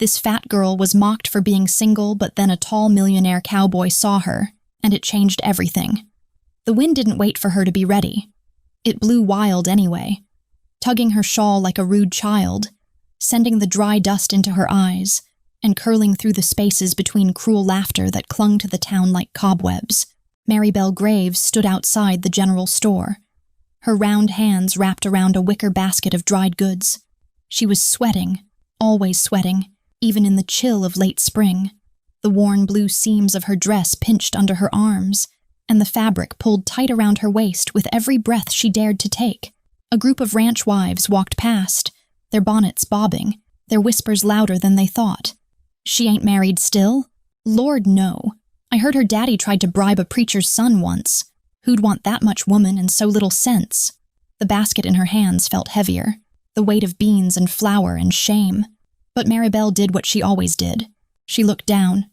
This fat girl was mocked for being single, but then a tall millionaire cowboy saw her, and it changed everything. The wind didn't wait for her to be ready. It blew wild anyway, tugging her shawl like a rude child, sending the dry dust into her eyes, and curling through the spaces between cruel laughter that clung to the town like cobwebs. Maribelle Graves stood outside the general store, her round hands wrapped around a wicker basket of dried goods. She was sweating, always sweating, even in the chill of late spring. The worn blue seams of her dress pinched under her arms, and the fabric pulled tight around her waist with every breath she dared to take. A group of ranch wives walked past, their bonnets bobbing, their whispers louder than they thought. "She ain't married still?" "Lord, no. I heard her daddy tried to bribe a preacher's son once. Who'd want that much woman and so little sense?" The basket in her hands felt heavier, the weight of beans and flour and shame. But Maribelle did what she always did. She looked down.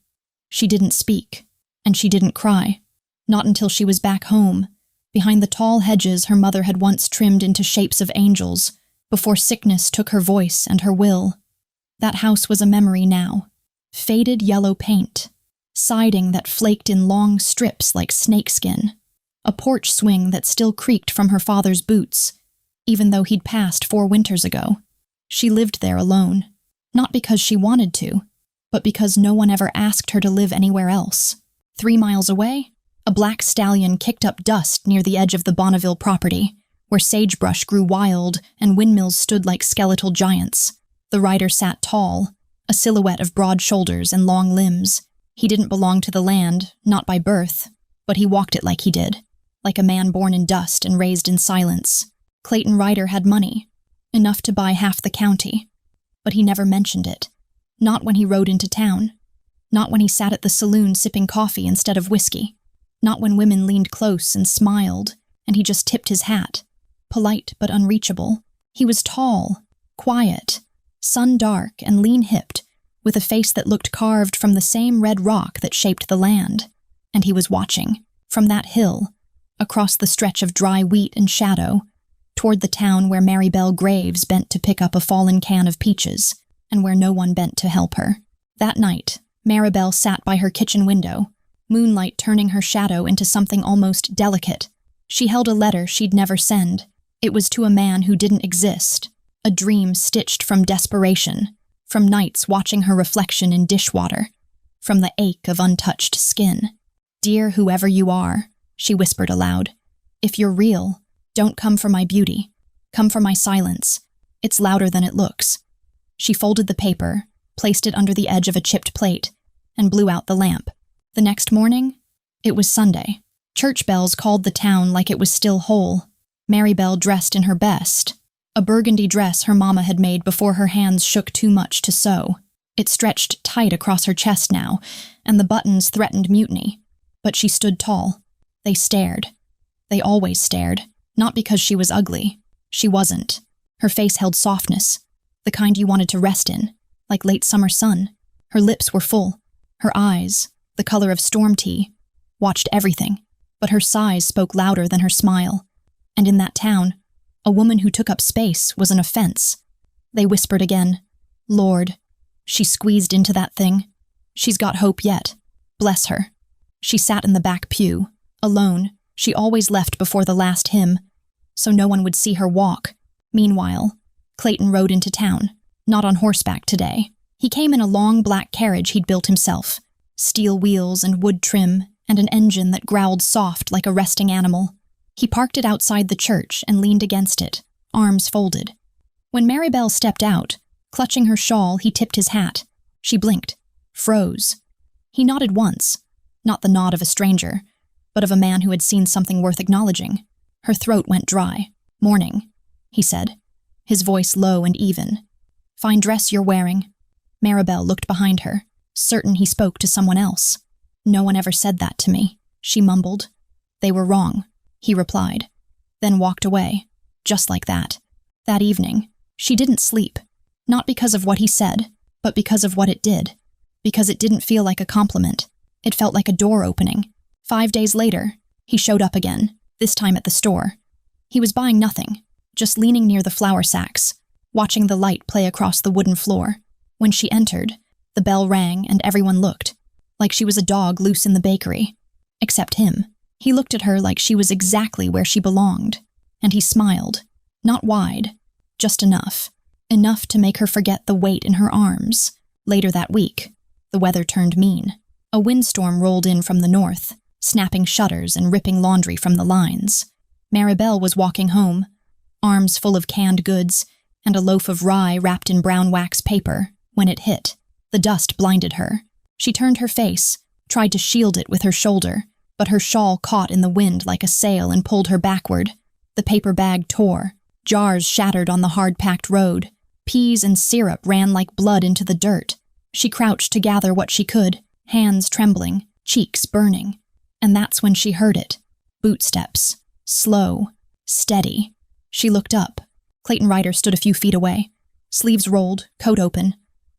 She didn't speak, and she didn't cry. Not until she was back home, behind the tall hedges her mother had once trimmed into shapes of angels, before sickness took her voice and her will. That house was a memory now. Faded yellow paint, siding that flaked in long strips like snakeskin, a porch swing that still creaked from her father's boots, even though he'd passed 4 winters ago. She lived there alone, not because she wanted to, but because no one ever asked her to live anywhere else. 3 miles away, a black stallion kicked up dust near the edge of the Bonneville property, where sagebrush grew wild and windmills stood like skeletal giants. The rider sat tall, a silhouette of broad shoulders and long limbs. He didn't belong to the land, not by birth, but he walked it like he did, like a man born in dust and raised in silence. Clayton Ryder had money, enough to buy half the county, but he never mentioned it. Not when he rode into town. Not when he sat at the saloon sipping coffee instead of whiskey. Not when women leaned close and smiled, and he just tipped his hat. Polite but unreachable. He was tall, quiet, sun-dark and lean-hipped, with a face that looked carved from the same red rock that shaped the land. And he was watching, from that hill, across the stretch of dry wheat and shadow, toward the town where Maribelle Graves bent to pick up a fallen can of peaches, and where no one bent to help her. That night, Maribelle sat by her kitchen window, moonlight turning her shadow into something almost delicate. She held a letter she'd never send. It was to a man who didn't exist, a dream stitched from desperation, from nights watching her reflection in dishwater, from the ache of untouched skin. "Dear whoever you are," she whispered aloud, "if you're real, don't come for my beauty. Come for my silence. It's louder than it looks." She folded the paper, placed it under the edge of a chipped plate, and blew out the lamp. The next morning, it was Sunday. Church bells called the town like it was still whole. Maribelle dressed in her best, a burgundy dress her mama had made before her hands shook too much to sew. It stretched tight across her chest now, and the buttons threatened mutiny. But she stood tall. They stared. They always stared, not because she was ugly. She wasn't. Her face held softness, the kind you wanted to rest in, like late summer sun. Her lips were full. Her eyes, the color of storm tea, watched everything, but her sighs spoke louder than her smile. And in that town, a woman who took up space was an offense. They whispered again, "Lord." She squeezed into that thing. She's got hope yet. Bless her. She sat in the back pew, alone. She always left before the last hymn, so no one would see her walk. Meanwhile, Clayton rode into town, not on horseback today. He came in a long black carriage he'd built himself, steel wheels and wood trim, and an engine that growled soft like a resting animal. He parked it outside the church and leaned against it, arms folded. When Maribelle stepped out, clutching her shawl, he tipped his hat. She blinked, froze. He nodded once, not the nod of a stranger, but of a man who had seen something worth acknowledging. Her throat went dry. "Morning," he said, his voice low and even. "Fine dress you're wearing." Maribelle looked behind her, certain he spoke to someone else. "No one ever said that to me," she mumbled. "They were wrong," he replied, then walked away, just like that. That evening, she didn't sleep, not because of what he said, but because of what it did, because it didn't feel like a compliment. It felt like a door opening. 5 days later, he showed up again, this time at the store. He was buying nothing, just leaning near the flour sacks, watching the light play across the wooden floor. When she entered, the bell rang and everyone looked, like she was a dog loose in the bakery. Except him. He looked at her like she was exactly where she belonged. And he smiled. Not wide, just enough. Enough to make her forget the weight in her arms. Later that week, the weather turned mean. A windstorm rolled in from the north, snapping shutters and ripping laundry from the lines. Maribelle was walking home, arms full of canned goods and a loaf of rye wrapped in brown wax paper, when it hit. The dust blinded her. She turned her face, tried to shield it with her shoulder, but her shawl caught in the wind like a sail and pulled her backward. The paper bag tore. Jars shattered on the hard-packed road. Peas and syrup ran like blood into the dirt. She crouched to gather what she could, hands trembling, cheeks burning. And that's when she heard it. Bootsteps. Slow. Steady. She looked up. Clayton Ryder stood a few feet away. Sleeves rolled, coat open.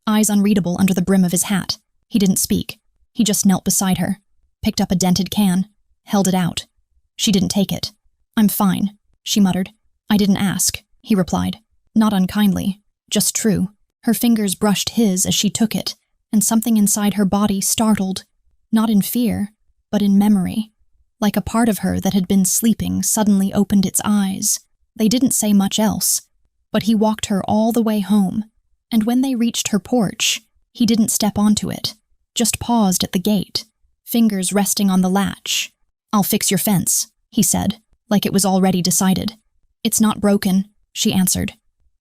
Eyes unreadable under the brim of his hat. He didn't speak. He just knelt beside her. Picked up a dented can. Held it out. She didn't take it. "I'm fine," she muttered. "I didn't ask," he replied. Not unkindly. Just true. Her fingers brushed his as she took it, and something inside her body startled. Not in fear, but in memory. Like a part of her that had been sleeping suddenly opened its eyes. They didn't say much else, but he walked her all the way home, and when they reached her porch, he didn't step onto it, just paused at the gate, fingers resting on the latch. "I'll fix your fence," he said, like it was already decided. "It's not broken," she answered.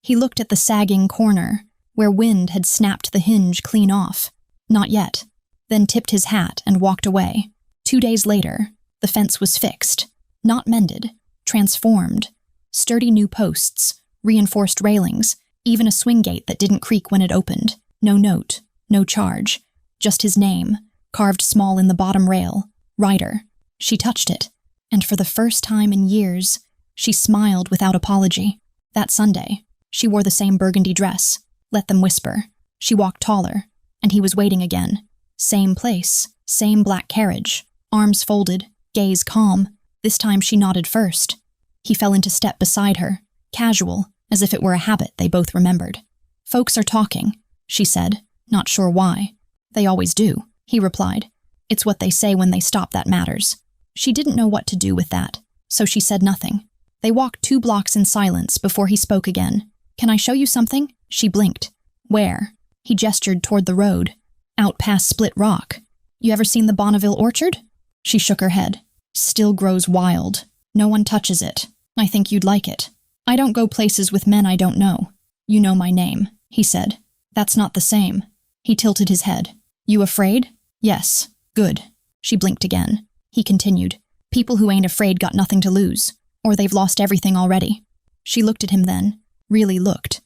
He looked at the sagging corner, where wind had snapped the hinge clean off. "Not yet," then tipped his hat and walked away. 2 days later, the fence was fixed, not mended, transformed. Sturdy new posts, reinforced railings, even a swing gate that didn't creak when it opened. No note, no charge, just his name, carved small in the bottom rail, Ryder. She touched it, and for the first time in years, she smiled without apology. That Sunday, she wore the same burgundy dress. Let them whisper. She walked taller, and he was waiting again. Same place, same black carriage, arms folded, gaze calm. This time she nodded first. He fell into step beside her, casual, as if it were a habit they both remembered. "Folks are talking," she said, not sure why. "They always do," he replied. "It's what they say when they stop that matters." She didn't know what to do with that, so she said nothing. They walked 2 blocks in silence before he spoke again. "Can I show you something?" She blinked. "Where?" He gestured toward the road, out past Split Rock. "You ever seen the Bonneville Orchard?" She shook her head. "Still grows wild. No one touches it. I think you'd like it. I don't go places with men I don't know. You know my name," he said. "That's not the same." He tilted his head. "You afraid?" "Yes." "Good." She blinked again. He continued. "People who ain't afraid got nothing to lose, or they've lost everything already." She looked at him then, really looked,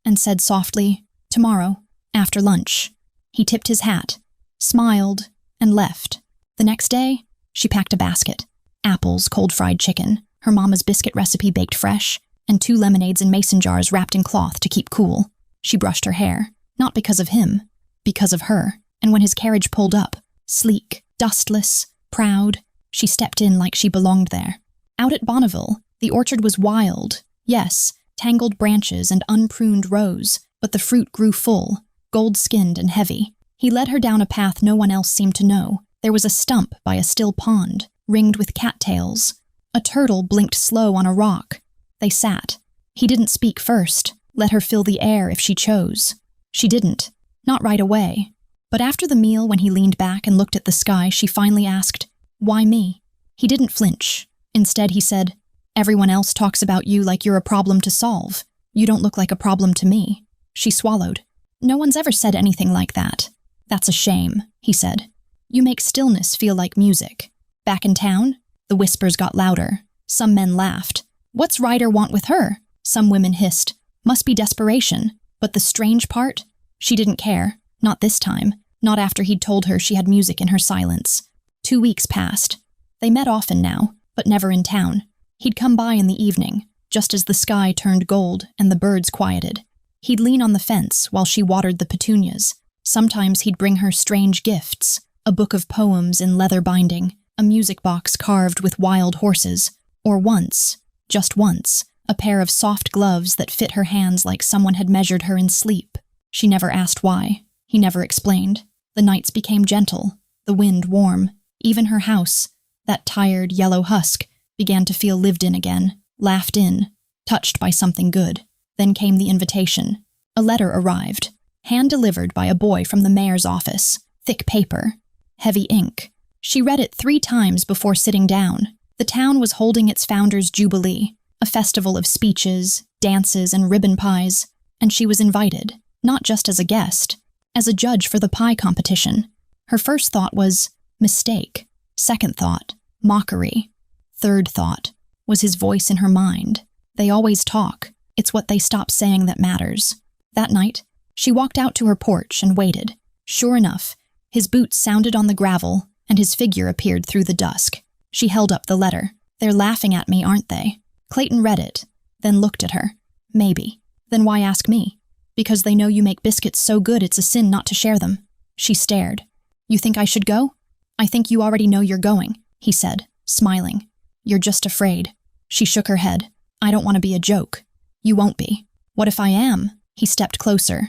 and said softly, "Tomorrow, after lunch." He tipped his hat, smiled, and left. The next day, she packed a basket. Apples, cold fried chicken, her mama's biscuit recipe baked fresh, and 2 lemonades in mason jars wrapped in cloth to keep cool. She brushed her hair, not because of him, because of her, and when his carriage pulled up, sleek, dustless, proud, she stepped in like she belonged there. Out at Bonneville, the orchard was wild, yes, tangled branches and unpruned rows, but the fruit grew full, gold-skinned and heavy. He led her down a path no one else seemed to know. There was a stump by a still pond, ringed with cattails. A turtle blinked slow on a rock. They sat. He didn't speak first, let her fill the air if she chose. She didn't, not right away. But after the meal, when he leaned back and looked at the sky, she finally asked, "Why me?" He didn't flinch. Instead, he said, "Everyone else talks about you like you're a problem to solve. You don't look like a problem to me." She swallowed. "No one's ever said anything like that." "That's a shame," he said. "You make stillness feel like music." "Back in town?" The whispers got louder. Some men laughed. "What's Ryder want with her?" Some women hissed. "Must be desperation." But the strange part? She didn't care. Not this time. Not after he'd told her she had music in her silence. 2 weeks passed. They met often now, but never in town. He'd come by in the evening, just as the sky turned gold and the birds quieted. He'd lean on the fence while she watered the petunias. Sometimes he'd bring her strange gifts, a book of poems in leather binding, a music box carved with wild horses, or once, just once, a pair of soft gloves that fit her hands like someone had measured her in sleep. She never asked why. He never explained. The nights became gentle, the wind warm. Even her house, that tired yellow husk, began to feel lived in again, laughed in, touched by something good. Then came the invitation. A letter arrived, hand-delivered by a boy from the mayor's office. Thick paper, heavy ink. She read it 3 times before sitting down. The town was holding its founder's jubilee, a festival of speeches, dances, and ribbon pies, and she was invited, not just as a guest, as a judge for the pie competition. Her first thought was, mistake. Second thought, mockery. Third thought, was his voice in her mind. They always talk. It's what they stop saying that matters. That night, she walked out to her porch and waited. Sure enough, his boots sounded on the gravel, and his figure appeared through the dusk. She held up the letter. They're laughing at me, aren't they? Clayton read it, then looked at her. Maybe. Then why ask me? Because they know you make biscuits so good it's a sin not to share them. She stared. You think I should go? I think you already know you're going, he said, smiling. You're just afraid. She shook her head. I don't want to be a joke. You won't be. What if I am? He stepped closer.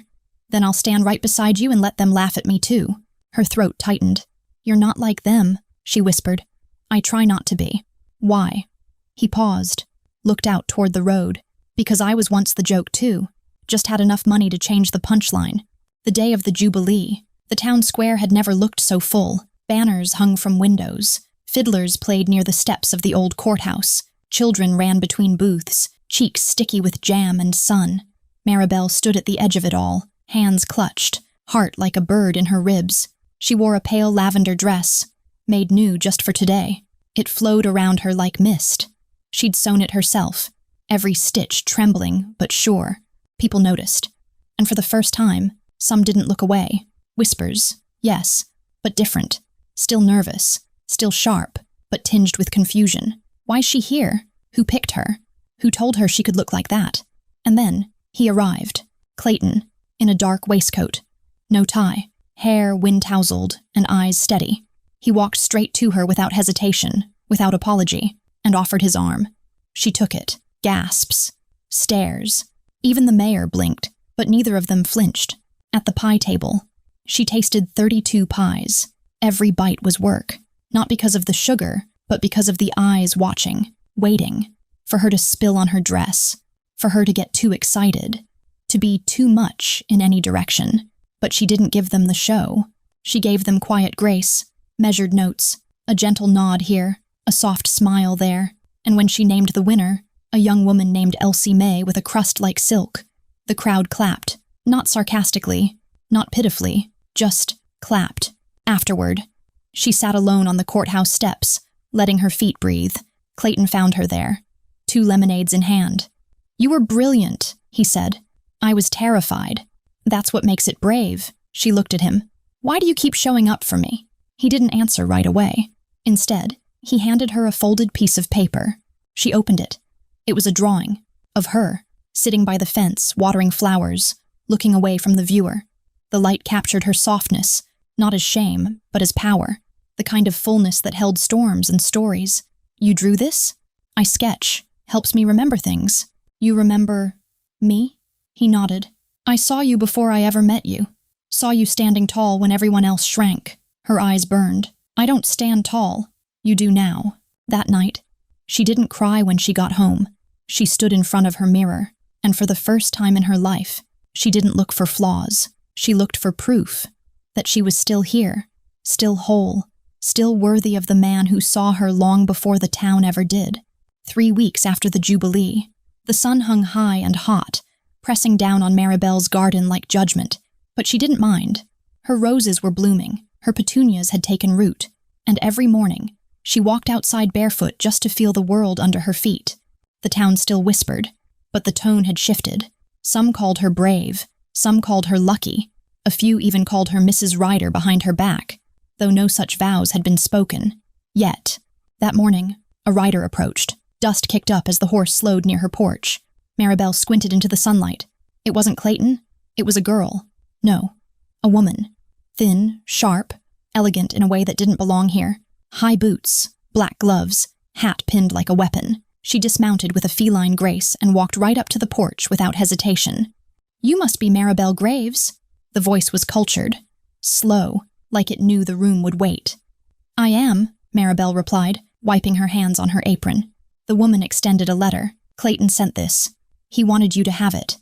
Then I'll stand right beside you and let them laugh at me too. Her throat tightened. You're not like them, she whispered. I try not to be. Why? He paused, looked out toward the road. Because I was once the joke too. Just had enough money to change the punchline. The day of the Jubilee. The town square had never looked so full. Banners hung from windows. Fiddlers played near the steps of the old courthouse. Children ran between booths, cheeks sticky with jam and sun. Maribelle stood at the edge of it all, hands clutched, heart like a bird in her ribs. She wore a pale lavender dress, made new just for today. It flowed around her like mist. She'd sewn it herself, every stitch trembling but sure. People noticed. And for the first time, some didn't look away. Whispers, yes, but different. Still nervous, still sharp, but tinged with confusion. Why's she here? Who picked her? Who told her she could look like that? And then, he arrived. Clayton, in a dark waistcoat. No tie, hair wind-tousled, and eyes steady. He walked straight to her without hesitation, without apology, and offered his arm. She took it, gasps, stares. Even the mayor blinked, but neither of them flinched. At the pie table, she tasted 32 pies. Every bite was work, not because of the sugar, but because of the eyes watching, waiting, for her to spill on her dress, for her to get too excited, to be too much in any direction. But she didn't give them the show. She gave them quiet grace, measured notes, a gentle nod here, a soft smile there, and when she named the winner, a young woman named Elsie May with a crust like silk, the crowd clapped, not sarcastically, not pitifully, just clapped. Afterward, she sat alone on the courthouse steps, letting her feet breathe. Clayton found her there, 2 lemonades in hand. You were brilliant, he said. I was terrified. That's what makes it brave. She looked at him. Why do you keep showing up for me? He didn't answer right away. Instead, he handed her a folded piece of paper. She opened it. It was a drawing of her, sitting by the fence, watering flowers, looking away from the viewer. The light captured her softness, not as shame, but as power, the kind of fullness that held storms and stories. You drew this? I sketch. Helps me remember things. You remember me? He nodded. I saw you before I ever met you. Saw you standing tall when everyone else shrank. Her eyes burned. I don't stand tall. You do now. That night, she didn't cry when she got home. She stood in front of her mirror, and for the first time in her life, she didn't look for flaws. She looked for proof that she was still here, still whole, still worthy of the man who saw her long before the town ever did. 3 weeks after the Jubilee, the sun hung high and hot, pressing down on Maribelle's garden like judgment, but she didn't mind. Her roses were blooming, her petunias had taken root, and every morning, she walked outside barefoot just to feel the world under her feet. The town still whispered, but the tone had shifted. Some called her brave, some called her lucky, a few even called her Mrs. Ryder behind her back, though no such vows had been spoken. Yet, that morning, a rider approached. Dust kicked up as the horse slowed near her porch. Maribelle squinted into the sunlight. It wasn't Clayton. It was a girl. No, a woman. Thin, sharp, elegant in a way that didn't belong here. High boots, black gloves, hat pinned like a weapon. She dismounted with a feline grace and walked right up to the porch without hesitation. You must be Maribelle Graves. The voice was cultured, slow, like it knew the room would wait. I am, Maribelle replied, wiping her hands on her apron. The woman extended a letter. Clayton sent this. He wanted you to have it.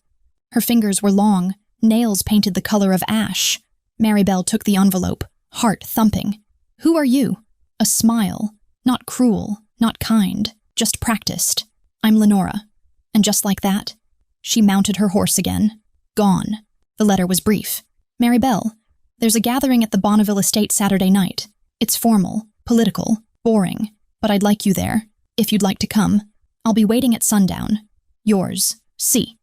Her fingers were long, nails painted the color of ash. Maribelle took the envelope, heart thumping. Who are you? A smile, not cruel, not kind, just practiced. I'm Lenora. And just like that, she mounted her horse again. Gone. The letter was brief. Maribelle, there's a gathering at the Bonneville estate Saturday night. It's formal, political, boring, but I'd like you there, if you'd like to come. I'll be waiting at sundown. Yours, C.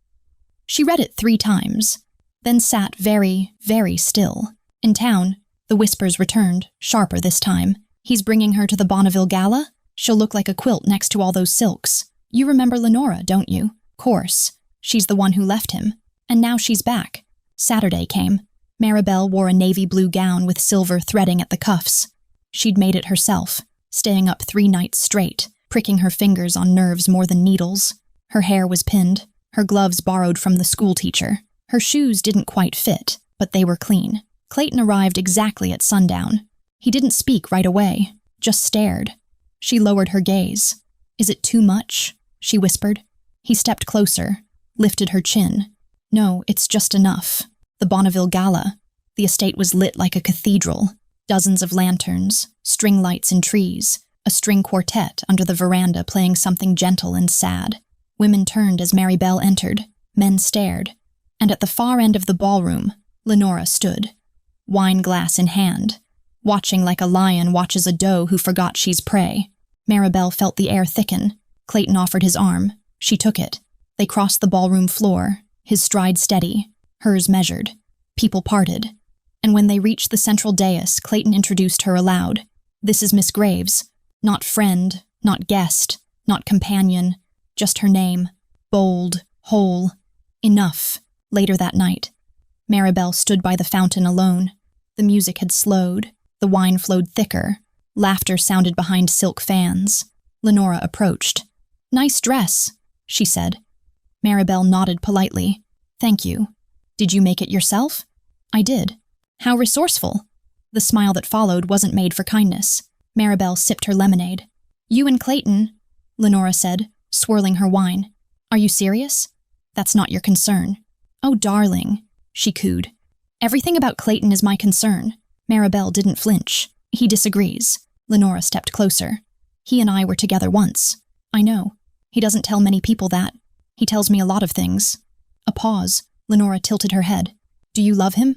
She read it 3 times, then sat very, very still. In town, the whispers returned, sharper this time. He's bringing her to the Bonneville Gala? She'll look like a quilt next to all those silks. You remember Lenora, don't you? Course. She's the one who left him. And now she's back. Saturday came. Maribelle wore a navy blue gown with silver threading at the cuffs. She'd made it herself, staying up 3 nights straight, pricking her fingers on nerves more than needles. Her hair was pinned, her gloves borrowed from the schoolteacher. Her shoes didn't quite fit, but they were clean. Clayton arrived exactly at sundown. He didn't speak right away, just stared. She lowered her gaze. Is it too much? She whispered. He stepped closer, lifted her chin. No, it's just enough. The Bonneville Gala. The estate was lit like a cathedral. Dozens of lanterns, string lights in trees, a string quartet under the veranda playing something gentle and sad. Women turned as Maribelle entered. Men stared. And at the far end of the ballroom, Lenora stood, wine glass in hand, watching like a lion watches a doe who forgot she's prey. Maribelle felt the air thicken. Clayton offered his arm. She took it. They crossed the ballroom floor, his stride steady, hers measured. People parted. And when they reached the central dais, Clayton introduced her aloud. This is Miss Graves. Not friend, not guest, not companion, just her name. Bold, whole. Enough. Later that night, Maribelle stood by the fountain alone. The music had slowed. The wine flowed thicker. Laughter sounded behind silk fans. Lenora approached. Nice dress, she said. Maribelle nodded politely. Thank you. Did you make it yourself? I did. How resourceful. The smile that followed wasn't made for kindness. Maribelle sipped her lemonade. You and Clayton, Lenora said, swirling her wine. Are you serious? That's not your concern. Oh, darling, she cooed. Everything about Clayton is my concern. Maribelle didn't flinch. He disagrees. Lenora stepped closer. He and I were together once. I know. He doesn't tell many people that. He tells me a lot of things. A pause. Lenora tilted her head. Do you love him?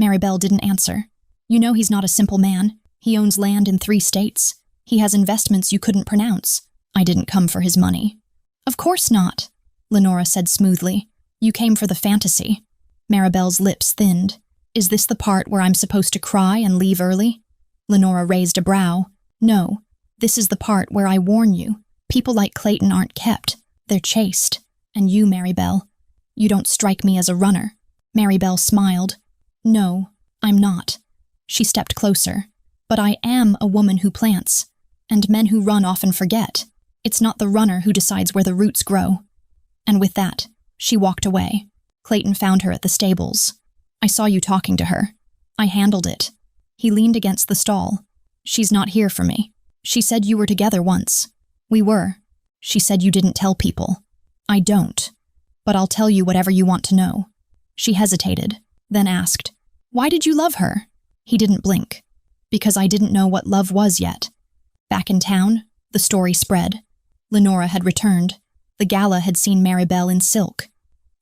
Maribelle didn't answer. You know he's not a simple man. He owns land in 3 states. He has investments you couldn't pronounce. I didn't come for his money. Of course not, Lenora said smoothly. You came for the fantasy. Maribelle's lips thinned. Is this the part where I'm supposed to cry and leave early? Lenora raised a brow. No, this is the part where I warn you. People like Clayton aren't kept. They're chased. And you, Maribelle, you don't strike me as a runner. Maribelle smiled. No, I'm not. She stepped closer. But I am a woman who plants. And men who run often forget. It's not the runner who decides where the roots grow. And with that, she walked away. Clayton found her at the stables. I saw you talking to her. I handled it. He leaned against the stall. She's not here for me. She said you were together once. We were. She said you didn't tell people. I don't. But I'll tell you whatever you want to know. She hesitated, then asked, Why did you love her? He didn't blink. Because I didn't know what love was yet. Back in town, the story spread. Lenora had returned. The gala had seen Maribelle in silk.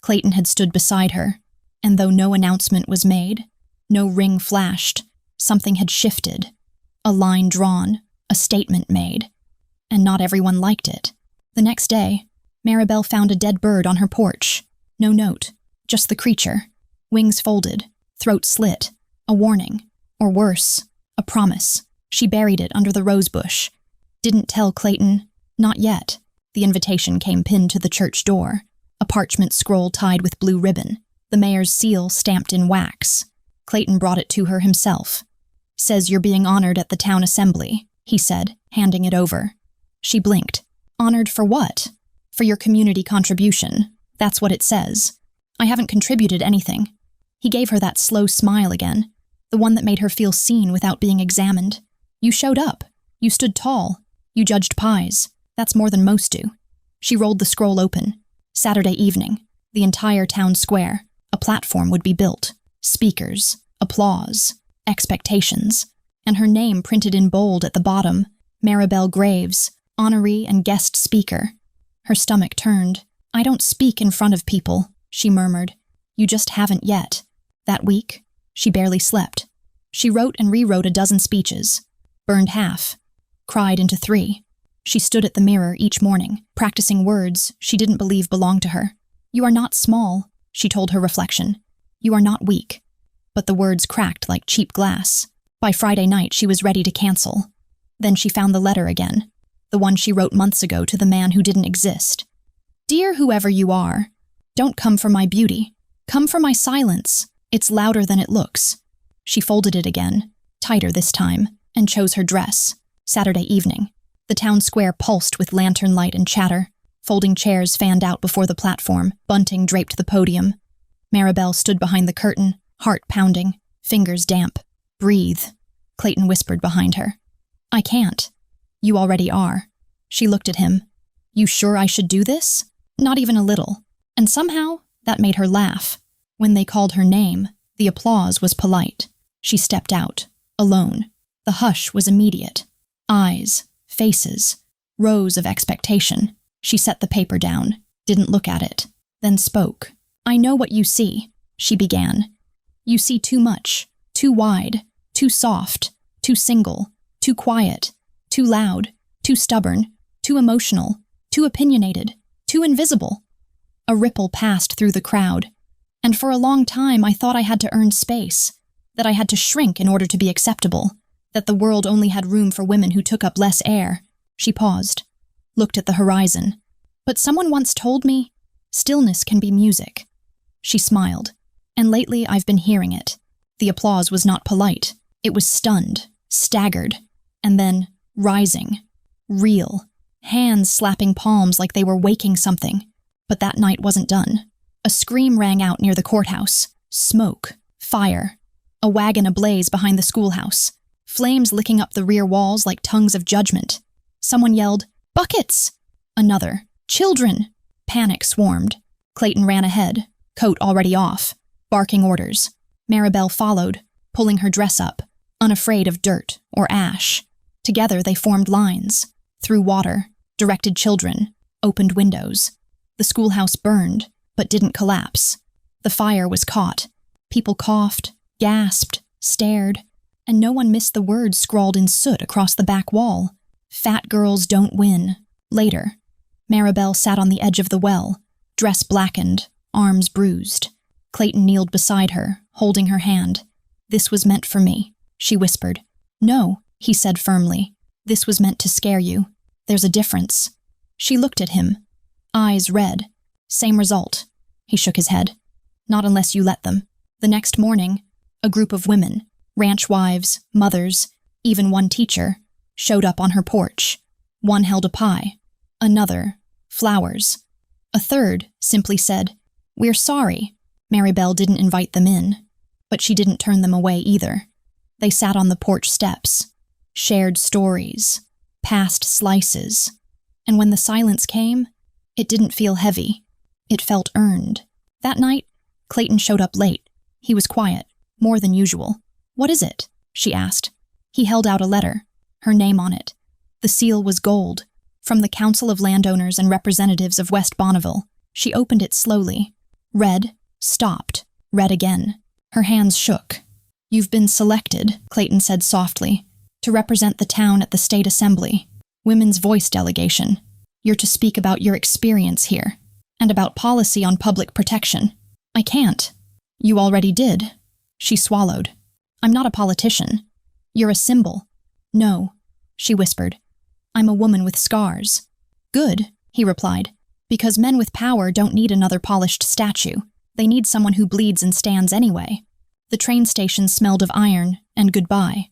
Clayton had stood beside her, and though no announcement was made, no ring flashed, something had shifted. A line drawn, a statement made. And not everyone liked it. The next day, Maribelle found a dead bird on her porch. No note, just the creature. Wings folded, throat slit, a warning, or worse, a promise. She buried it under the rosebush. Didn't tell Clayton, not yet. The invitation came pinned to the church door, a parchment scroll tied with blue ribbon, the mayor's seal stamped in wax. Clayton brought it to her himself. Says you're being honored at the town assembly, he said, handing it over. She blinked. Honored for what? For your community contribution. That's what it says. I haven't contributed anything. He gave her that slow smile again, the one that made her feel seen without being examined. You showed up. You stood tall. You judged pies. That's more than most do. She rolled the scroll open. Saturday evening, the entire town square, a platform would be built. Speakers, applause, expectations, and her name printed in bold at the bottom, Maribelle Graves, honoree and guest speaker. Her stomach turned. I don't speak in front of people, she murmured. You just haven't yet. That week, she barely slept. She wrote and rewrote a dozen speeches, burned half, cried into 3. She stood at the mirror each morning, practicing words she didn't believe belonged to her. You are not small, she told her reflection. You are not weak. But the words cracked like cheap glass. By Friday night, she was ready to cancel. Then she found the letter again, the one she wrote months ago to the man who didn't exist. Dear whoever you are, don't come for my beauty. Come for my silence. It's louder than it looks. She folded it again, tighter this time, and chose her dress. Saturday evening. The town square pulsed with lantern light and chatter. Folding chairs fanned out before the platform, bunting draped the podium. Maribelle stood behind the curtain, heart pounding, fingers damp. Breathe, Clayton whispered behind her. I can't. You already are. She looked at him. You sure I should do this? Not even a little. And somehow, that made her laugh. When they called her name, the applause was polite. She stepped out, alone. The hush was immediate. Eyes, faces, rows of expectation. She set the paper down, didn't look at it, then spoke. I know what you see, she began. You see too much, too wide, too soft, too single, too quiet, too loud, too stubborn, too emotional, too opinionated, too invisible. A ripple passed through the crowd, and for a long time I thought I had to earn space, that I had to shrink in order to be acceptable, that the world only had room for women who took up less air. She paused, looked at the horizon. But someone once told me, stillness can be music. She smiled, and lately I've been hearing it. The applause was not polite. It was stunned, staggered, and then rising, real, hands slapping palms like they were waking something. But that night wasn't done. A scream rang out near the courthouse. Smoke, fire, a wagon ablaze behind the schoolhouse, flames licking up the rear walls like tongues of judgment. Someone yelled, buckets! Another, children! Panic swarmed. Clayton ran ahead, coat already off, barking orders. Maribelle followed, pulling her dress up, unafraid of dirt or ash. Together they formed lines, threw water, directed children, opened windows. The schoolhouse burned, but didn't collapse. The fire was caught. People coughed, gasped, stared, and no one missed the words scrawled in soot across the back wall. Fat girls don't win. Later, Maribelle sat on the edge of the well, dress blackened, arms bruised. Clayton kneeled beside her, holding her hand. This was meant for me, she whispered. No, he said firmly. This was meant to scare you. There's a difference. She looked at him, eyes red. Same result. He shook his head. Not unless you let them. The next morning, a group of women, ranch wives, mothers, even one teacher, showed up on her porch. One held a pie. Another, flowers. A third simply said, We're sorry. Maribelle didn't invite them in, but she didn't turn them away either. They sat on the porch steps, shared stories, passed slices, and when the silence came, it didn't feel heavy. It felt earned. That night, Clayton showed up late. He was quiet, more than usual. What is it? She asked. He held out a letter, her name on it. The seal was gold, from the Council of Landowners and Representatives of West Bonneville. She opened it slowly, read, stopped, read again. Her hands shook. You've been selected, Clayton said softly, to represent the town at the State Assembly. Women's Voice delegation. You're to speak about your experience here, and about policy on public protection. I can't. You already did. She swallowed. I'm not a politician. You're a symbol. No, she whispered. I'm a woman with scars. Good, he replied, because men with power don't need another polished statue. They need someone who bleeds and stands anyway. The train station smelled of iron and goodbye.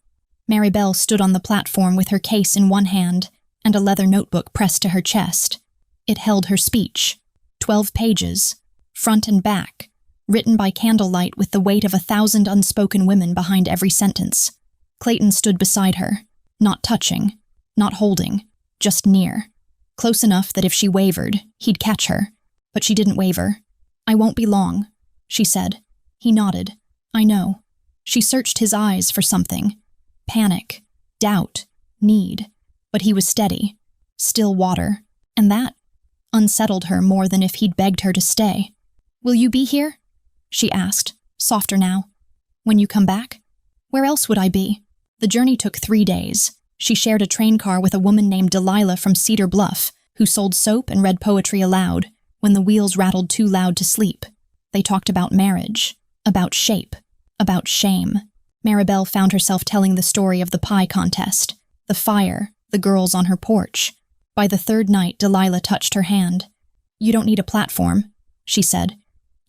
Maribelle stood on the platform with her case in one hand and a leather notebook pressed to her chest. It held her speech. 12 pages, front and back, written by candlelight with the weight of 1,000 unspoken women behind every sentence. Clayton stood beside her, not touching, not holding, just near. Close enough that if she wavered, he'd catch her. But she didn't waver. "I won't be long," she said. He nodded. "I know." She searched his eyes for something. Panic, doubt, need. But he was steady. Still water. And that unsettled her more than if he'd begged her to stay. "Will you be here?" she asked, softer now. "When you come back?" "Where else would I be?" The journey took 3 days. She shared a train car with a woman named Delilah from Cedar Bluff, who sold soap and read poetry aloud when the wheels rattled too loud to sleep. They talked about marriage, about shape, about shame. Maribelle found herself telling the story of the pie contest, the fire, the girls on her porch. By the 3rd night, Delilah touched her hand. "You don't need a platform," she said.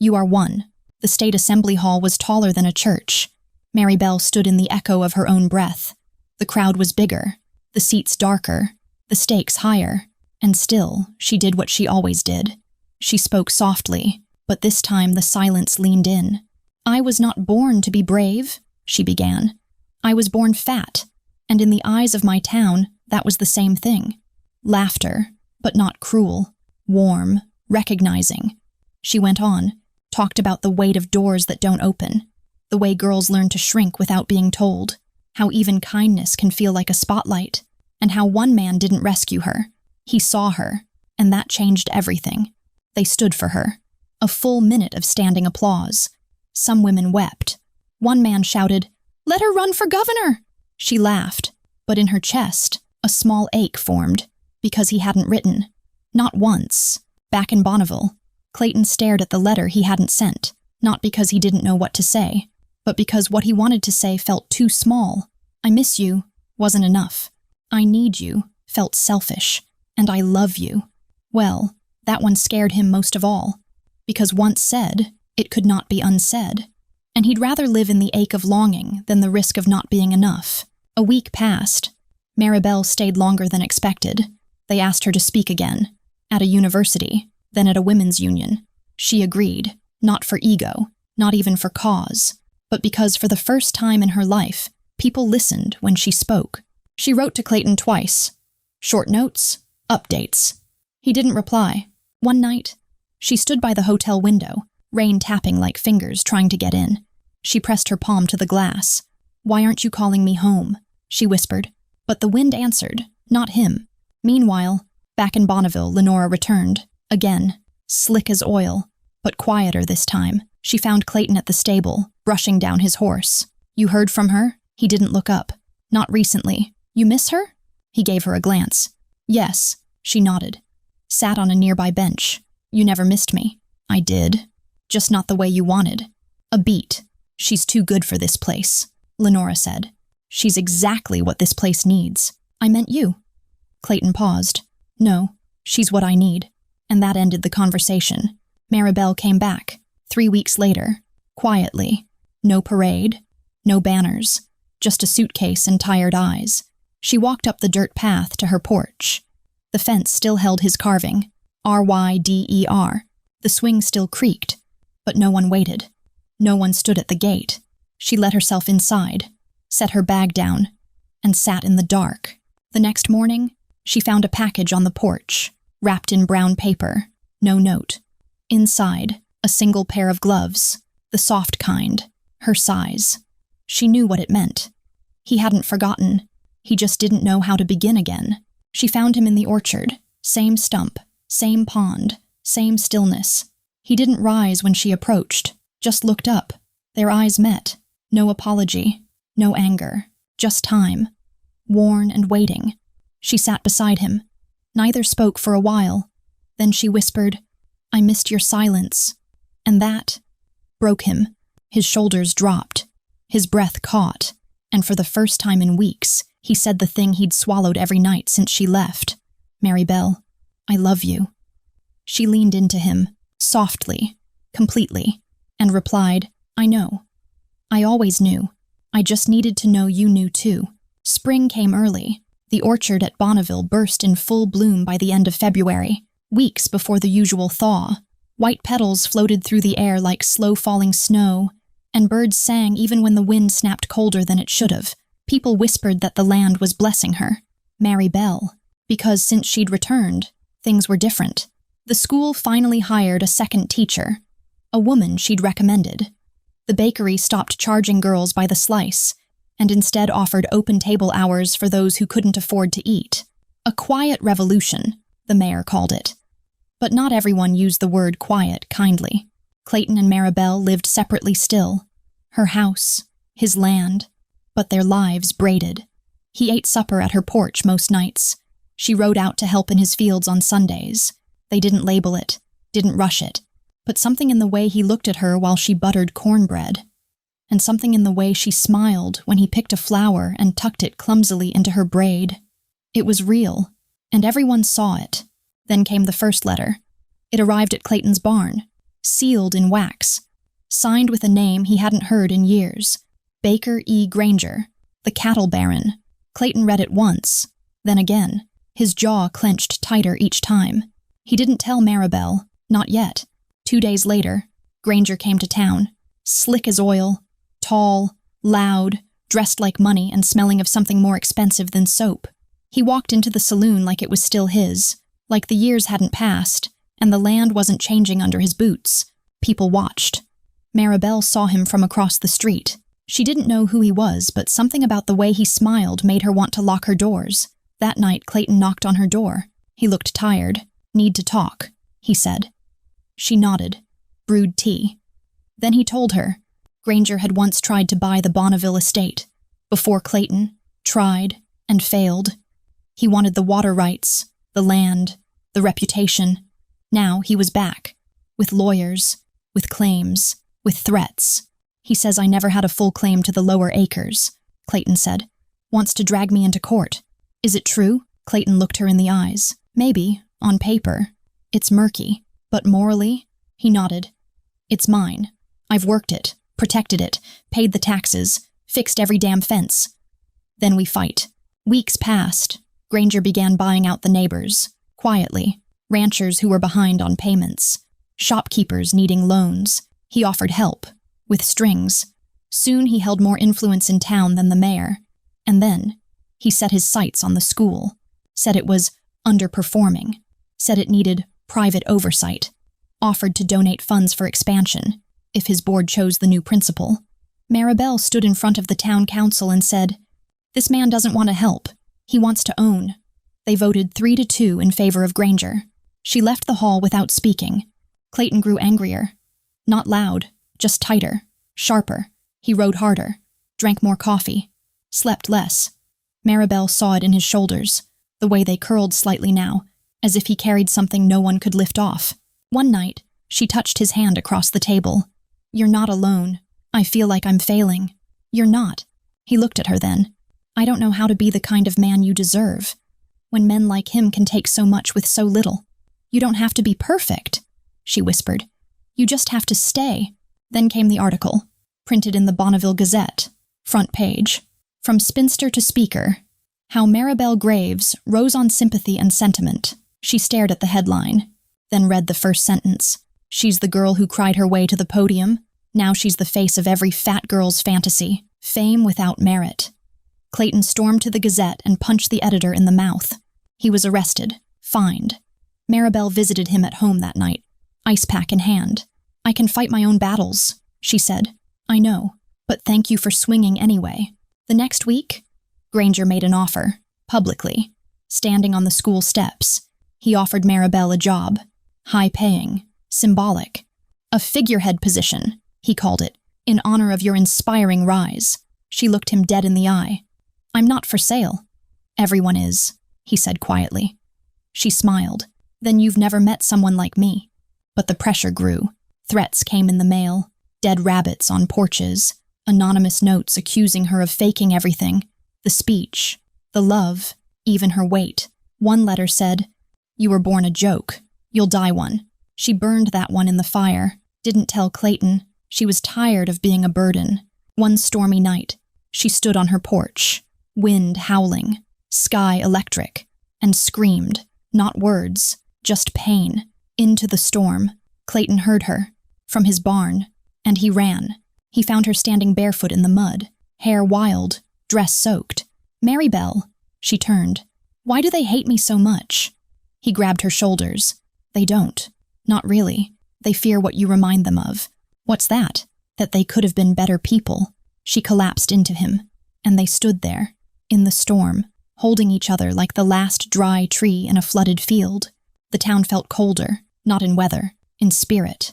"You are one." The state assembly hall was taller than a church. Maribelle stood in the echo of her own breath. The crowd was bigger, the seats darker, the stakes higher, and still, she did what she always did. She spoke softly, but this time the silence leaned in. "I was not born to be brave," she began. "I was born fat, and in the eyes of my town, that was the same thing. Laughter, but not cruel, warm, recognizing." She went on, talked about the weight of doors that don't open, the way girls learn to shrink without being told, how even kindness can feel like a spotlight, and how one man didn't rescue her. He saw her, and that changed everything. They stood for her. A full minute of standing applause. Some women wept. One man shouted, "Let her run for governor!" She laughed, but in her chest, a small ache formed, because he hadn't written. Not once. Back in Bonneville, Clayton stared at the letter he hadn't sent, not because he didn't know what to say, but because what he wanted to say felt too small. "I miss you" wasn't enough. "I need you" felt selfish, and "I love you." Well, that one scared him most of all, because once said, it could not be unsaid, and he'd rather live in the ache of longing than the risk of not being enough. A week passed. Maribelle stayed longer than expected. They asked her to speak again, at a university, then at a women's union. She agreed, not for ego, not even for cause, but because for the first time in her life, people listened when she spoke. She wrote to Clayton twice. Short notes, updates. He didn't reply. One night, she stood by the hotel window, rain tapping like fingers trying to get in. She pressed her palm to the glass. "Why aren't you calling me home?" she whispered. But the wind answered, not him. Meanwhile, back in Bonneville, Lenora returned. Again, slick as oil, but quieter this time. She found Clayton at the stable, brushing down his horse. "You heard from her?" He didn't look up. "Not recently. You miss her?" He gave her a glance. "Yes," she nodded. Sat on a nearby bench. "You never missed me." "I did. Just not the way you wanted." "A beat. She's too good for this place," Lenora said. "She's exactly what this place needs." "I meant you." Clayton paused. "No, she's what I need." And that ended the conversation. Maribelle came back, 3 weeks later, quietly. No parade, no banners, just a suitcase and tired eyes. She walked up the dirt path to her porch. The fence still held his carving, RYDER. The swing still creaked, but no one waited. No one stood at the gate. She let herself inside, set her bag down, and sat in the dark. The next morning, she found a package on the porch, wrapped in brown paper, no note. Inside, a single pair of gloves, the soft kind, her size. She knew what it meant. He hadn't forgotten. He just didn't know how to begin again. She found him in the orchard, same stump, same pond, same stillness. He didn't rise when she approached, just looked up. Their eyes met. No apology, no anger, just time. Worn and waiting. She sat beside him. Neither spoke for a while. Then she whispered, "I missed your silence." And that broke him. His shoulders dropped. His breath caught. And for the first time in weeks, he said the thing he'd swallowed every night since she left. "Maribelle, I love you." She leaned into him, softly, completely, and replied, "I know. I always knew. I just needed to know you knew too." Spring came early. The orchard at Bonneville burst in full bloom by the end of February, weeks before the usual thaw. White petals floated through the air like slow-falling snow, and birds sang even when the wind snapped colder than it should have. People whispered that the land was blessing her, Maribelle, because since she'd returned, things were different. The school finally hired a second teacher, a woman she'd recommended. The bakery stopped charging girls by the slice, and instead offered open table hours for those who couldn't afford to eat. A quiet revolution, the mayor called it. But not everyone used the word quiet kindly. Clayton and Maribelle lived separately still. Her house, his land, but their lives braided. He ate supper at her porch most nights. She rode out to help in his fields on Sundays. They didn't label it, didn't rush it, but something in the way he looked at her while she buttered cornbread, and something in the way she smiled when he picked a flower and tucked it clumsily into her braid. It was real, and everyone saw it. Then came the first letter. It arrived at Clayton's barn, sealed in wax, signed with a name he hadn't heard in years, Baker E. Granger, the cattle baron. Clayton read it once, then again, his jaw clenched tighter each time. He didn't tell Maribelle, not yet. 2 days later, Granger came to town, slick as oil, tall, loud, dressed like money and smelling of something more expensive than soap. He walked into the saloon like it was still his, like the years hadn't passed, and the land wasn't changing under his boots. People watched. Maribelle saw him from across the street. She didn't know who he was, but something about the way he smiled made her want to lock her doors. That night, Clayton knocked on her door. He looked tired. "Need to talk," he said. She nodded, brewed tea. Then he told her Granger had once tried to buy the Bonneville estate. Before Clayton, tried, and failed. He wanted the water rights, the land, the reputation. Now he was back, with lawyers, with claims, with threats. "He says I never had a full claim to the lower acres," Clayton said. "Wants to drag me into court. Is it true?" Clayton looked her in the eyes. "Maybe, on paper. It's murky. But morally?" He nodded. "It's mine. I've worked it, protected it, paid the taxes, fixed every damn fence. Then we fight." Weeks passed. Granger began buying out the neighbors, quietly, ranchers who were behind on payments, shopkeepers needing loans. He offered help, with strings. Soon he held more influence in town than the mayor. And then, he set his sights on the school, said it was underperforming, said it needed private oversight, offered to donate funds for expansion, if his board chose the new principal. Maribelle stood in front of the town council and said, "This man doesn't want to help. He wants to own." They voted 3-2 in favor of Granger. She left the hall without speaking. Clayton grew angrier. Not loud, just tighter, sharper. He rode harder, drank more coffee, slept less. Maribelle saw it in his shoulders, the way they curled slightly now, as if he carried something no one could lift off. One night, she touched his hand across the table. "You're not alone. I feel like I'm failing." "You're not." He looked at her then. "I don't know how to be the kind of man you deserve, when men like him can take so much with so little." "You don't have to be perfect," she whispered. "You just have to stay." Then came the article, printed in the Bonneville Gazette, front page. From spinster to speaker, how Maribelle Graves rose on sympathy and sentiment. She stared at the headline, then read the first sentence. "She's the girl who cried her way to the podium. Now she's the face of every fat girl's fantasy. Fame without merit." Clayton stormed to the Gazette and punched the editor in the mouth. He was arrested, fined. Maribelle visited him at home that night, ice pack in hand. "I can fight my own battles," she said. "I know, but thank you for swinging anyway." The next week, Granger made an offer, publicly, standing on the school steps. He offered Maribelle a job, high-paying, symbolic. "A figurehead position," he called it, "in honor of your inspiring rise." She looked him dead in the eye. "I'm not for sale." "Everyone is," he said quietly. She smiled. "Then you've never met someone like me." But the pressure grew. Threats came in the mail, dead rabbits on porches, anonymous notes accusing her of faking everything, the speech, the love, even her weight. One letter said, "You were born a joke. You'll die one." She burned that one in the fire, didn't tell Clayton. She was tired of being a burden. One stormy night, she stood on her porch, wind howling, sky electric, and screamed, not words, just pain, into the storm. Clayton heard her, from his barn, and he ran. He found her standing barefoot in the mud, hair wild, dress soaked. "Maribelle," she turned. "Why do they hate me so much?" He grabbed her shoulders. "They don't. Not really. They fear what you remind them of." "What's that?" "That they could have been better people." She collapsed into him, and they stood there, in the storm, holding each other like the last dry tree in a flooded field. The town felt colder, not in weather, in spirit.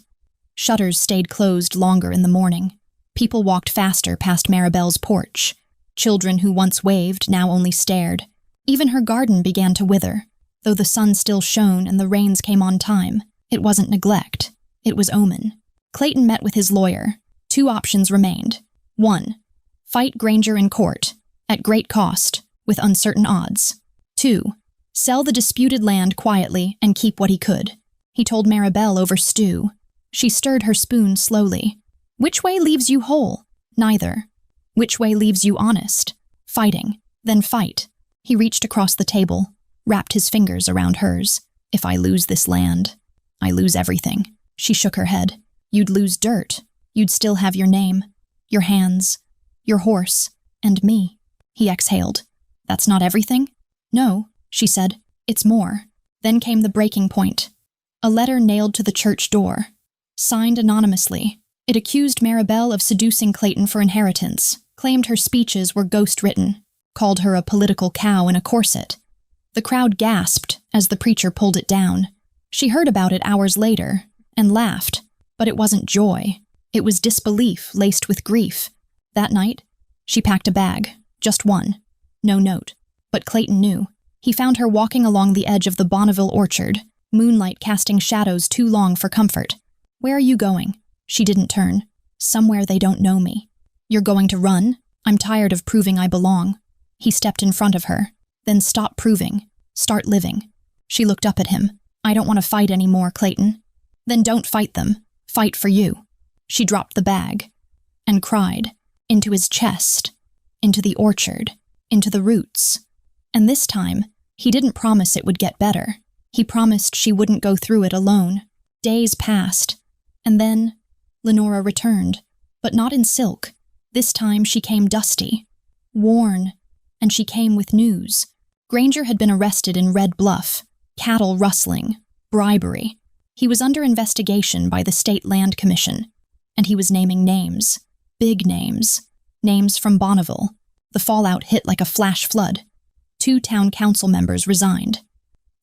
Shutters stayed closed longer in the morning. People walked faster past Maribelle's porch. Children who once waved now only stared. Even her garden began to wither. Though the sun still shone and the rains came on time, it wasn't neglect. It was omen. Clayton met with his lawyer. 2 options remained. 1. Fight Granger in court, at great cost, with uncertain odds. 2. Sell the disputed land quietly and keep what he could. He told Maribelle over stew. She stirred her spoon slowly. "Which way leaves you whole?" "Neither." "Which way leaves you honest?" "Fighting. Then fight." He reached across the table, wrapped his fingers around hers. "If I lose this land, I lose everything." She shook her head. "You'd lose dirt. You'd still have your name, your hands, your horse, and me." He exhaled. "That's not everything?" "No," she said. "It's more." Then came the breaking point. A letter nailed to the church door, signed anonymously. It accused Maribelle of seducing Clayton for inheritance, claimed her speeches were ghost-written, called her a political cow in a corset. The crowd gasped as the preacher pulled it down. She heard about it hours later and laughed, but it wasn't joy. It was disbelief laced with grief. That night, she packed a bag, just one. No note. But Clayton knew. He found her walking along the edge of the Bonneville orchard, moonlight casting shadows too long for comfort. "Where are you going?" She didn't turn. "Somewhere they don't know me." "You're going to run? I'm tired of proving I belong." He stepped in front of her. "Then stop proving. Start living." She looked up at him. "I don't want to fight anymore, Clayton." "Then don't fight them. Fight for you." She dropped the bag and cried, into his chest, into the orchard, into the roots. And this time, he didn't promise it would get better. He promised she wouldn't go through it alone. Days passed, and then Lenora returned, but not in silk. This time she came dusty, worn, and she came with news. Granger had been arrested in Red Bluff, cattle rustling, bribery. He was under investigation by the State Land Commission, and he was naming names, big names, names from Bonneville. The fallout hit like a flash flood. 2 town council members resigned.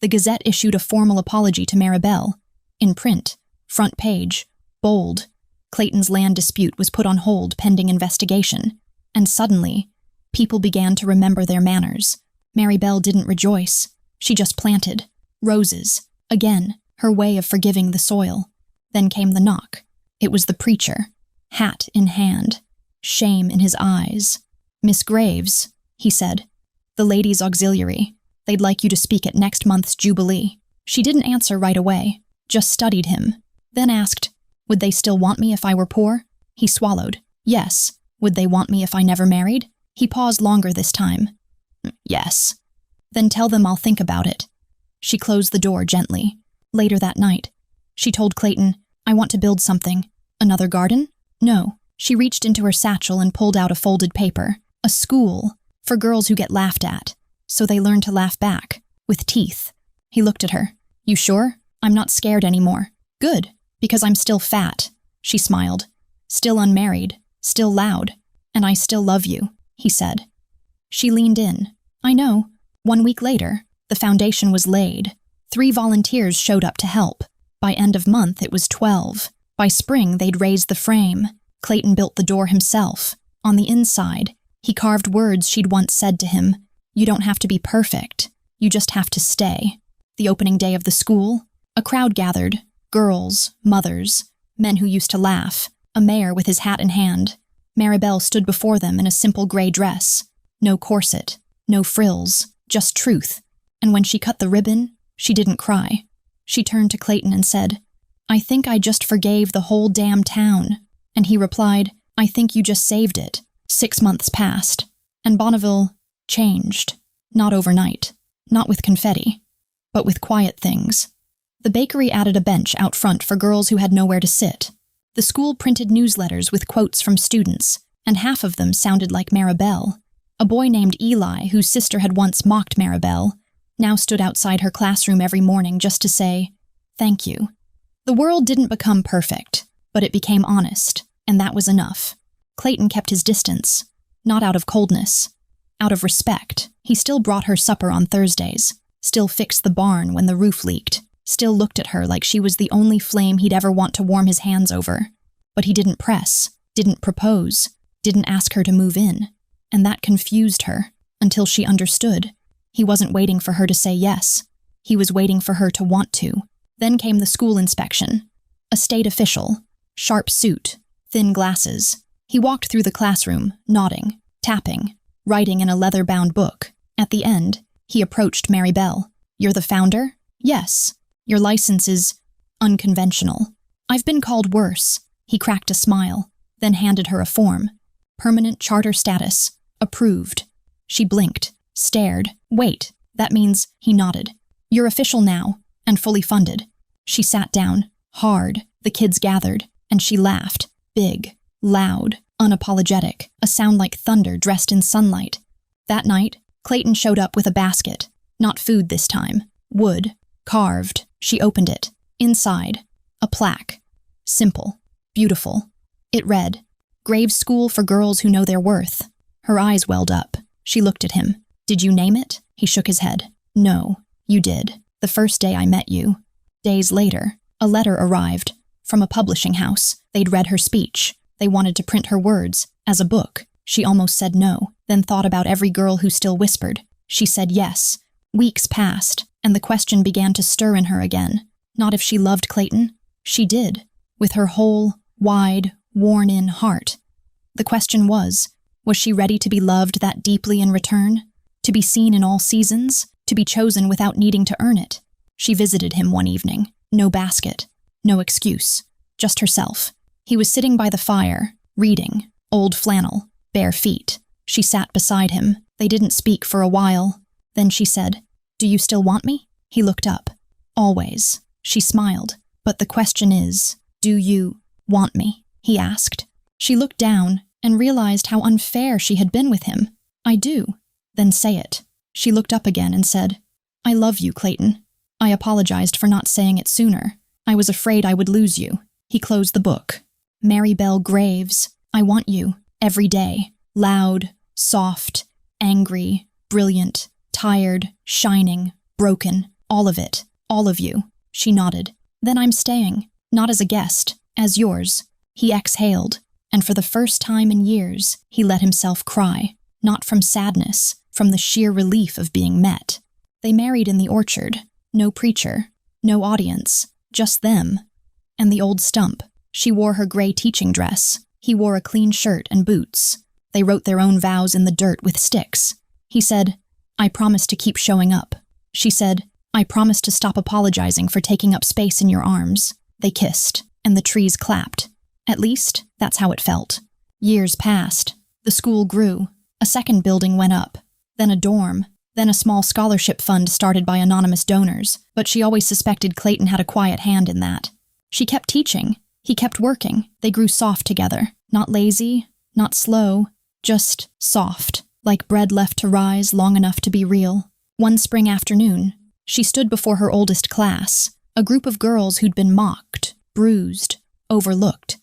The Gazette issued a formal apology to Maribelle. In print, front page, bold, Clayton's land dispute was put on hold pending investigation, and suddenly, people began to remember their manners. Maribelle didn't rejoice. She just planted. Roses. Again, her way of forgiving the soil. Then came the knock. It was the preacher, hat in hand, shame in his eyes. "Miss Graves," he said. "The ladies' auxiliary. They'd like you to speak at next month's Jubilee." She didn't answer right away, just studied him, then asked, "Would they still want me if I were poor?" He swallowed. "Yes." "Would they want me if I never married?" He paused longer this time. "Yes." "Then tell them I'll think about it." She closed the door gently. Later that night, she told Clayton, "I want to build something." "Another garden?" "No." She reached into her satchel and pulled out a folded paper. "A school, for girls who get laughed at, so they learn to laugh back, with teeth." He looked at her. "You sure? I'm not scared anymore." "Good, because I'm still fat." She smiled. "Still unmarried, still loud, and I still love you," he said. She leaned in. "I know." 1 week later, the foundation was laid. 3 volunteers showed up to help. By end of month, it was 12. By spring, they'd raised the frame. Clayton built the door himself. On the inside, he carved words she'd once said to him. "You don't have to be perfect. You just have to stay." The opening day of the school, a crowd gathered. Girls, mothers, men who used to laugh. A mayor with his hat in hand. Maribelle stood before them in a simple gray dress. No corset, no frills, just truth. And when she cut the ribbon, she didn't cry. She turned to Clayton and said, "I think I just forgave the whole damn town." And he replied, "I think you just saved it." 6 months passed, and Bonneville changed. Not overnight, not with confetti, but with quiet things. The bakery added a bench out front for girls who had nowhere to sit. The school printed newsletters with quotes from students, and half of them sounded like Maribelle. A boy named Eli, whose sister had once mocked Maribelle, now stood outside her classroom every morning just to say, "Thank you." The world didn't become perfect, but it became honest, and that was enough. Clayton kept his distance, not out of coldness, out of respect. He still brought her supper on Thursdays, still fixed the barn when the roof leaked, still looked at her like she was the only flame he'd ever want to warm his hands over. But he didn't press, didn't propose, didn't ask her to move in, and that confused her until she understood. He wasn't waiting for her to say yes. He was waiting for her to want to. Then came the school inspection. A state official, sharp suit, thin glasses. He walked through the classroom, nodding, tapping, writing in a leather-bound book. At the end, he approached Maribelle. "You're the founder?" "Yes. Your license is unconventional." "I've been called worse." He cracked a smile, then handed her a form. "Permanent charter status. Approved." She blinked, stared. "Wait, that means," he nodded. "You're official now, and fully funded." She sat down, hard. The kids gathered, and she laughed, big, loud, unapologetic, a sound like thunder dressed in sunlight. That night, Clayton showed up with a basket. Not food this time. Wood. Carved. She opened it. Inside, a plaque. Simple. Beautiful. It read, "Graves School for Girls Who Know Their Worth." Her eyes welled up. She looked at him. "Did you name it?" He shook his head. "No, you did. The first day I met you." Days later, a letter arrived from a publishing house. They'd read her speech. They wanted to print her words as a book. She almost said no, then thought about every girl who still whispered. She said yes. Weeks passed, and the question began to stir in her again. Not if she loved Clayton. She did, with her whole, wide, worn-in heart. The question was she ready to be loved that deeply in return? To be seen in all seasons? To be chosen without needing to earn it? She visited him one evening. No basket. No excuse. Just herself. He was sitting by the fire, reading, old flannel, bare feet. She sat beside him. They didn't speak for a while. Then she said, "Do you still want me?" He looked up. "Always." She smiled. "But the question is, do you want me?" he asked. She looked down and realized how unfair she had been with him. "I do." "Then say it." She looked up again and said, "I love you, Clayton." I apologized for not saying it sooner. I was afraid I would lose you. He closed the book. "Maribelle Graves, I want you, every day. Loud, soft, angry, brilliant, tired, shining, broken, all of it, all of you." She nodded. "Then I'm staying, not as a guest, as yours." He exhaled, and for the first time in years, he let himself cry, not from sadness, from the sheer relief of being met. They married in the orchard. No preacher, no audience, just them. And the old stump. She wore her gray teaching dress. He wore a clean shirt and boots. They wrote their own vows in the dirt with sticks. He said, "I promise to keep showing up." She said, "I promise to stop apologizing for taking up space in your arms." They kissed, and the trees clapped. At least, that's how it felt. Years passed. The school grew. A second building went up. Then a dorm. Then a small scholarship fund started by anonymous donors, but she always suspected Clayton had a quiet hand in that. She kept teaching. He kept working. They grew soft together. Not lazy, not slow, just soft, like bread left to rise long enough to be real. One spring afternoon, she stood before her oldest class, a group of girls who'd been mocked, bruised, overlooked,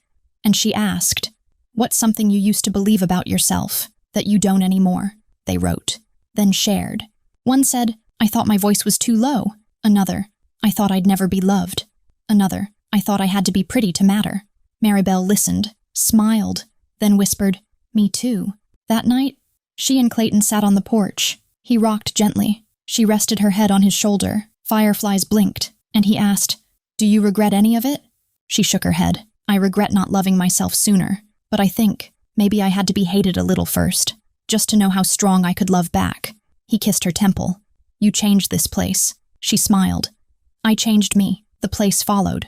and she asked, "What's something you used to believe about yourself that you don't anymore?" They wrote. Then shared. One said, "I thought my voice was too low." Another, "I thought I'd never be loved." Another, "I thought I had to be pretty to matter." Maribelle listened, smiled, then whispered, "Me too." That night, she and Clayton sat on the porch. He rocked gently. She rested her head on his shoulder. Fireflies blinked, and he asked, "Do you regret any of it?" She shook her head. "I regret not loving myself sooner, but I think maybe I had to be hated a little first, just to know how strong I could love back." He kissed her temple. "You changed this place." She smiled. "I changed me. The place followed."